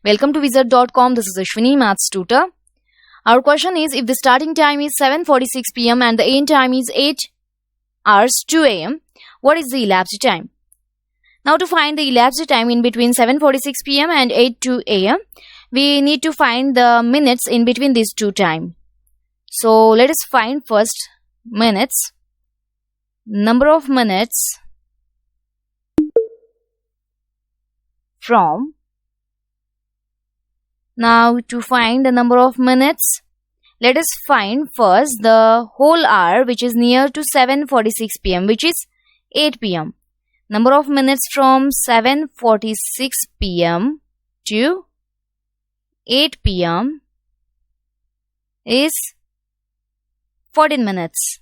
Welcome to Wizard.com. This is Ashwini, Maths tutor. Our question is, if the starting time is 7:46 p.m. and the end time is 8 hours 2 a.m., what is the elapsed time? Now, to find the elapsed time in between 7:46 p.m. and 8:02 a.m., we need to find the minutes in between these two times. So, let us find first minutes. Number of minutes from. Now, to find the number of minutes, let us find first the whole hour which is near to 7:46 p.m. which is 8 p.m. Number of minutes from 7:46 p.m. to 8 p.m. is 14 minutes.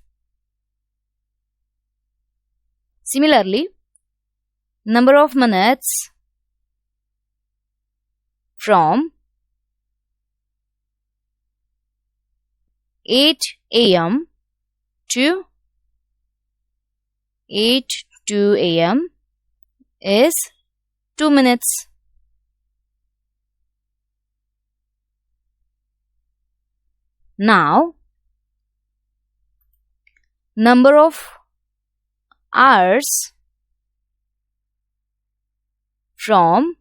Similarly, number of minutes from 8 a.m. to 8:02 a.m. is 2 minutes. Now, number of hours from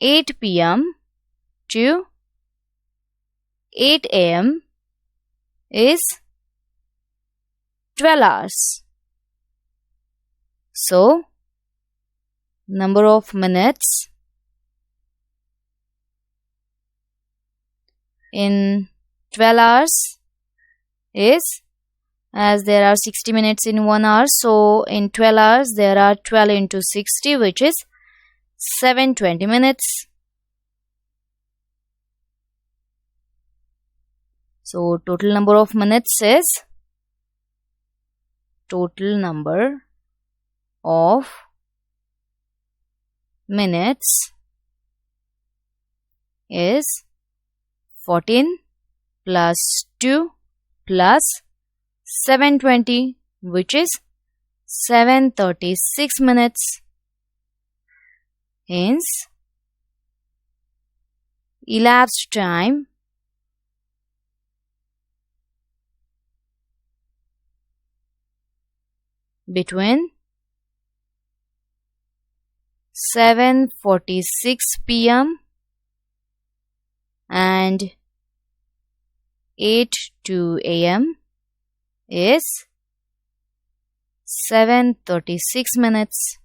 8 p.m. to 8 a.m. is 12 hours. So, number of minutes in 12 hours is, as there are 60 minutes in 1 hour, so in 12 hours there are 12 into 60, which is 720 minutes. So, total number of minutes is, total number of minutes is 14 plus 2 plus 720, which is 736 minutes. Hence, elapsed time between 7:46 p.m. and 8:02 a.m. is 736 minutes.